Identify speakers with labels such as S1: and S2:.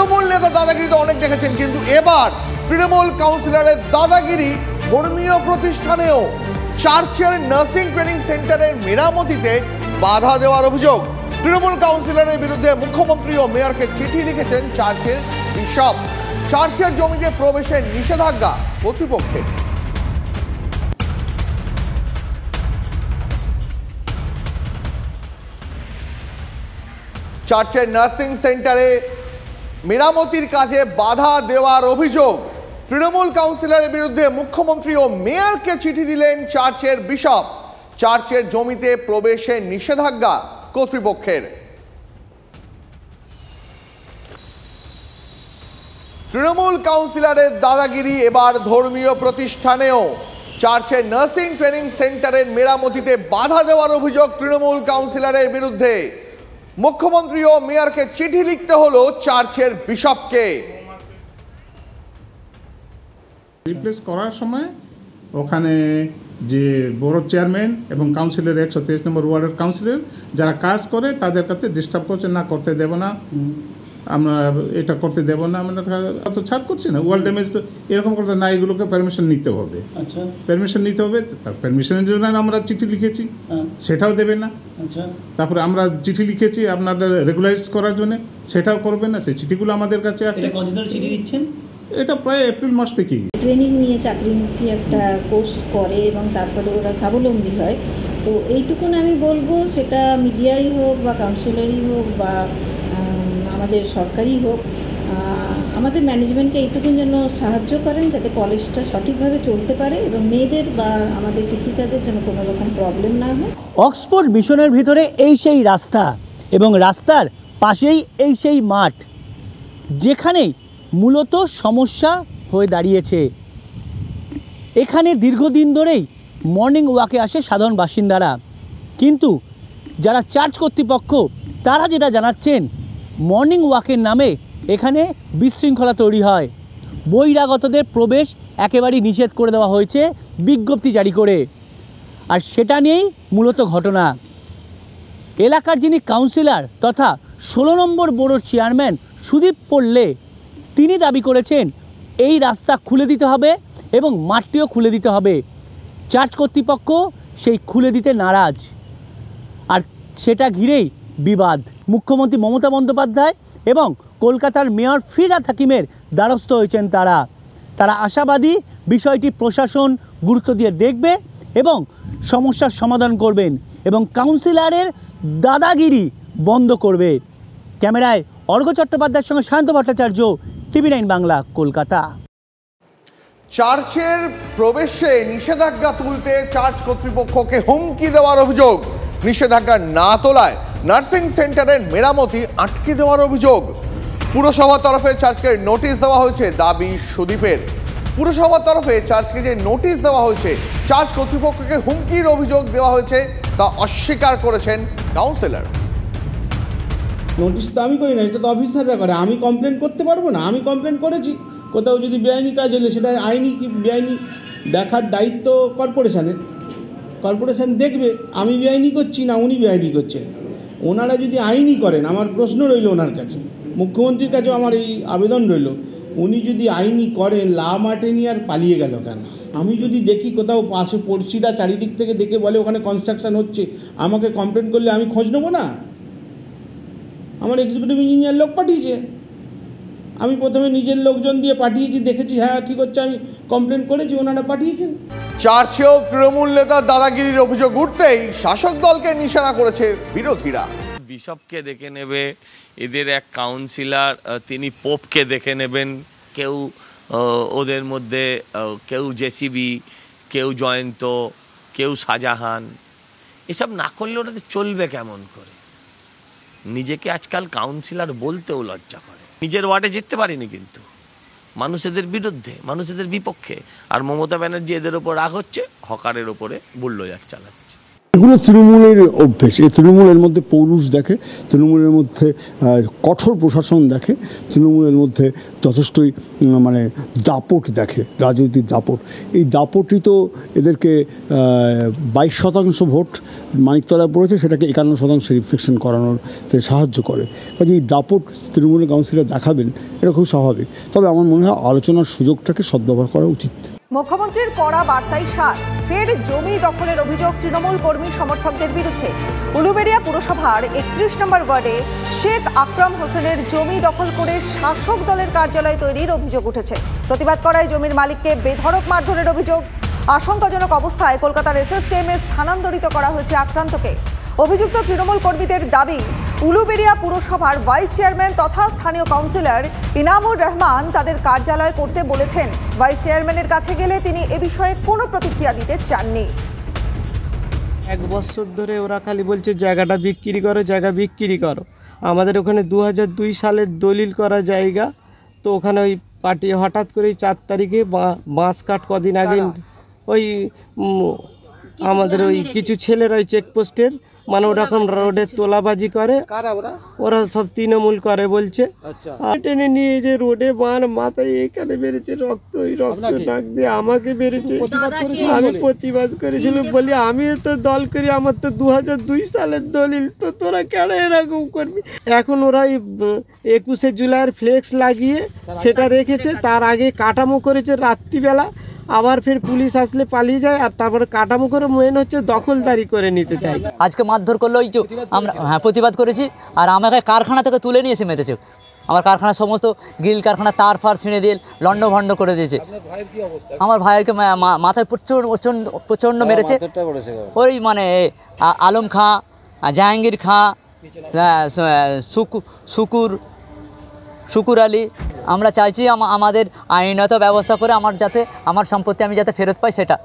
S1: তৃণমূল নেতা দাদাগিরি তো অনেক দেখেছেন, কিন্তু এবার তৃণমূল কাউন্সিলরের দাদাগিরি ধর্মীয় প্রতিষ্ঠানেও। চার্চের নার্সিং ট্রেনিং সেন্টারের মেরামতিতে বাধা দেওয়ার অভিযোগ। তৃণমূল কাউন্সিলরের বিরুদ্ধে মুখ্যমন্ত্রী ও মেয়রকে চিঠি লিখেছেন চার্চের বিশপ। চার্চের জমিতে প্রবেশের নিষেধাজ্ঞা কর্তৃপক্ষের। চার্চের নার্সিং সেন্টারে মেরামতির কাজে বাধা দেওয়ার অভিযোগ। তৃণমূল কাউন্সিলরের বিরুদ্ধে মুখ্যমন্ত্রী ও মেয়রকে চিঠি দিলেন চার্চের বিশপ। চার্চের জমিতে প্রবেশের নিষেধাজ্ঞা কর্তৃপক্ষের। তৃণমূল কাউন্সিলরের দাদাগিরি এবার ধর্মীয় প্রতিষ্ঠানেও। চার্চের নার্সিং ট্রেনিং সেন্টারের মেরামতিতে বাধা দেওয়ার অভিযোগ তৃণমূল কাউন্সিলরের বিরুদ্ধে। মুখ্যমন্ত্রী ও মেয়রকে চিঠি লিখতে হলো চার্চের বিশপকে।
S2: রিপ্লেস করার সময় ওখানে যে বড় চেয়ারম্যান এবং কাউন্সিলর 123 নম্বর ওয়ার্ডের কাউন্সিলর যারা কাজ করে তাদের কাছে ডিস্টার্ব করছে, না করতে দেব না, আমরা এটা করতে দেব না, আমরা তো ছাদ করছি না, ওয়াল ড্যামেজ তো এরকম করতে না, এগুলোকে পারমিশন নিতে হবে। আচ্ছা, পারমিশন নিতে হবে। পারমিশনের জন্য আমরা চিঠি লিখেছি, সেটাও দেবে না। আচ্ছা, তারপরে আমরা চিঠি লিখেছি আপনাদের রেগুলারাইজ করার জন্য, সেটাও করবে না। সেই চিঠিগুলো আমাদের কাছে আছে।
S3: কতদিন চিঠি দিচ্ছেন?
S2: এটা প্রায় এপ্রিল মাস থেকেই।
S4: ট্রেনিং নিয়ে চাকরিমুখী একটা কোর্স করে এবং তারপরে ওরা স্বাবলম্বী হয়। তো এইটুকুন আমি বলবো, সেটা মিডিয়াই হোক বা কাউন্সিলরই হোক বা আমাদের সরকারই হোক, আমাদের ম্যানেজমেন্টকে এইটুকুন যেন সাহায্য করেন যাতে কলেজটা সঠিকভাবে চলতে পারে এবং মেয়েদের বা আমাদের শিক্ষিকাদের যেন কোনো রকম প্রবলেম না হয়।
S3: অক্সফোর্ড মিশনের ভিতরে এই সেই রাস্তা এবং রাস্তার পাশেই এই সেই মাঠ, যেখানেই মূলত সমস্যা হয়ে দাঁড়িয়েছে। এখানে দীর্ঘদিন ধরেই মর্নিং ওয়াকে আসে সাধারণ বাসিন্দারা, কিন্তু যারা চার্চ কর্তৃপক্ষ তারা যেটা জানাচ্ছেন, মর্নিং ওয়াকের নামে এখানে বিশৃঙ্খলা তৈরি হয়। বহিরাগতদের প্রবেশ একেবারেই নিষেধ করে দেওয়া হয়েছে বিজ্ঞপ্তি জারি করে, আর সেটা নিয়েই মূলত ঘটনা। এলাকার যিনি কাউন্সিলর তথা 16 নম্বর বোর্ডের চেয়ারম্যান সুদীপ পল্লে, তিনি দাবি করেছেন এই রাস্তা খুলে দিতে হবে এবং মাঠটিও খুলে দিতে হবে। চার্চ কর্তৃপক্ষ সেই খুলে দিতে নারাজ, আর সেটা ঘিরেই বিবাদ। মুখ্যমন্ত্রী মমতা বন্দ্যোপাধ্যায় এবং কলকাতার মেয়র ফিরহাদ হাকিমের দ্বারস্থ হয়েছেন তারা আশাবাদী বিষয়টি প্রশাসন গুরুত্ব দিয়ে দেখবে এবং সমস্যার সমাধান করবেন এবং কাউন্সিলরের দাদাগিরি বন্ধ করবে। ক্যামেরায় অর্ঘ্য চট্টোপাধ্যায়ের সঙ্গে শান্ত ভট্টাচার্য, TV9 বাংলা, কলকাতা।
S1: চার্চের প্রবেশে নিষেধাজ্ঞা তুলতে চার্চ কর্তৃপক্ষকে হুমকি দেওয়ার অভিযোগ। নিষেধাজ্ঞা না তোলায় নার্সিং সেন্টারের মেরামতি আটকে দেওয়ার অভিযোগ। পুরসভার তরফে চার্চকে নোটিশ দেওয়া হয়েছে, দাবি সুদীপের। পুরসভার তরফে চার্চকে যে নোটিশ দেওয়া হয়েছে, চার্চ কর্তৃপক্ষকে হুমকির অভিযোগ দেওয়া হয়েছে, তা অস্বীকার করেছেন কাউন্সিলর।
S5: নোটিশ তো আমি করি না, এটা তো অফিসাররা করে। আমি কমপ্লেন করতে পারবো না? আমি কমপ্লেন করেছি, কোথাও যদি বেআইনি কাজ হলে সেটা আইনি কি বেআইনি দেখার দায়িত্ব কর্পোরেশনের। কর্পোরেশন দেখবে আমি বেআইনি করছি না উনি বেআইনি করছেন। ওনারা যদি আইনি করেন, আমার প্রশ্ন রইল ওনার কাছে, মুখ্যমন্ত্রীর কাছেও আমার এই আবেদন রইল, উনি যদি আইনি করেন, লা মাঠে নিয়ে আর পালিয়ে গেল কেন? আমি যদি দেখি কোথাও পাশে পড়শিরা চারিদিক থেকে দেখে বলে ওখানে কনস্ট্রাকশন হচ্ছে, আমাকে কমপ্লেন করলে আমি খোঁজ নেবো না? আমার এক্সিকিউটিভ ইঞ্জিনিয়ার লোক পাঠিয়েছে, আমি প্রথমে নিজের লোকজন দিয়ে পাঠিয়েছি, দেখেছি হ্যাঁ ঠিক হচ্ছে, আমি কমপ্লেন করেছি, ওনারা পাঠিয়েছেন।
S1: চার্চেও তৃণমূল নেতার দাদাগিরির অভিযোগ উঠতেই শাসক দলকে নিশানা করেছে বিরোধীরা।
S6: বিশপকে দেখে নেবে, এদের এক কাউন্সিলর তিনি পোপকে দেখে নেবেন, কেউ ওদের মধ্যে কেউ জেসিবি, কেউ জয়ন্ত, কেউ শাহজাহান। এসব না করলে ওটাতে চলবে কেমন করে? নিজেকে আজকাল কাউন্সিলর বলতেও লজ্জা করে। নিজের ওয়ার্ডে জিততে পারিনি, কিন্তু মানুষ এদের বিরুদ্ধে, মানুষ এদের বিপক্ষে। আর মমতা ব্যানার্জি এদের ওপর রাগ হচ্ছে, হকারের ওপরে বুল্ডোজার চালাচ্ছে।
S7: এগুলো তৃণমূলের অভ্যেস। এই তৃণমূলের মধ্যে পৌরুষ দেখে, তৃণমূলের মধ্যে কঠোর প্রশাসন দেখে, তৃণমূলের মধ্যে যথেষ্টই মানে দাপট দেখে, রাজনৈতিক দাপট। এই দাপটই তো এদেরকে 22% ভোট মানিকতলায় পড়েছে, সেটাকে 51% রিফ্লেকশন করানোতে সাহায্য করে। কাজে এই দাপট তৃণমূলের কাউন্সিলর দেখাবেন, এটা খুব স্বাভাবিক। তবে আমার মনে হয় আলোচনার সুযোগটাকে সদ্ব্যবহার করা উচিত।
S8: মুখ্যমন্ত্রীর কড়া বার্তায় সার, ফের জমি দখলের অভিযোগ তৃণমূল কর্মী সমর্থকদের বিরুদ্ধে। উলুবেড়িয়া পুরসভার 31 নম্বর ওয়ার্ডে শেখ আকরাম হোসেনের জমি দখল করে শাসক দলের কার্যালয় তৈরির অভিযোগ উঠেছে। প্রতিবাদ করায় জমির মালিককে বেধড়ক মারধরের অভিযোগ। আশঙ্কাজনক অবস্থায় কলকাতার SSKM-এ স্থানান্তরিত করা হয়েছে আক্রান্তকে। অভিযুক্ত তৃণমূল কর্মীদের দাবি, উলুবেড়িয়া পুরসভার ভাইস চেয়ারম্যান তথা স্থানীয় কাউন্সিলর ইনামুর রহমান তাদের কার্যালয় করতে বলেছেন। ভাইস চেয়ারম্যানের কাছে গেলে তিনি এ বিষয়ে কোনো প্রতিক্রিয়া দিতে চাননি।
S9: 1 বছর ধরে ওরা খালি বলছে জায়গাটা বিক্রি করো, জায়গা বিক্রি করো। আমাদের ওখানে 2002 সালের দলিল করা জায়গা, তো ওখানে ওই পার্টি হঠাৎ করে 4 তারিখে বাঁশ কাট কদিন আগে ওই আমাদের ওই কিছু ছেলেরা ওই চেকপোস্টের মানে ওরকম রোডে তোলাবাজি করে, ওরা সব তৃণমূল করে বলছে। টেনে নিয়ে যে রোডে মাথায় এখানে বেড়েছে রক্ত, ওই রক্ত নাক দিয়ে আমাকে বেড়েছে। আমি প্রতিবাদ করেছিলাম, বলি আমি তো দল করি, আমার তো 2002 সালের দলিল, তো তোরা কেন এরকম করবি? এখন ওরা 21শে জুলাইয়ের ফ্লেক্স লাগিয়ে সেটা রেখেছে, তার আগে কাঠামো করেছে রাত্রিবেলা, আবার ফের পুলিশ আসলে পালিয়ে যায়, আর তারপরে কাঠামো করে মেন হচ্ছে দখলদারি করে নিতে চাই।
S10: আজকে মারধর করলো, ওই যে আমরা প্রতিবাদ করেছি, আর আমাকে কারখানা থেকে তুলে নিয়ে এসে মেরেছে। আমার কারখানার সমস্ত গ্রিল কারখানা তার ফার ছিঁড়ে দিয়ে লণ্ডভণ্ড করে দিয়েছে। আমার ভাইয়েরকে মাথায় প্রচণ্ড মেরেছে। ওই মানে আলম খাঁ, জাহাঙ্গীর খাঁ, শুকুর আলী। আমরা চাইছি আমাদের আইনত ব্যবস্থা করে আমার সম্পত্তি আমি যাতে ফেরত পাই সেটা।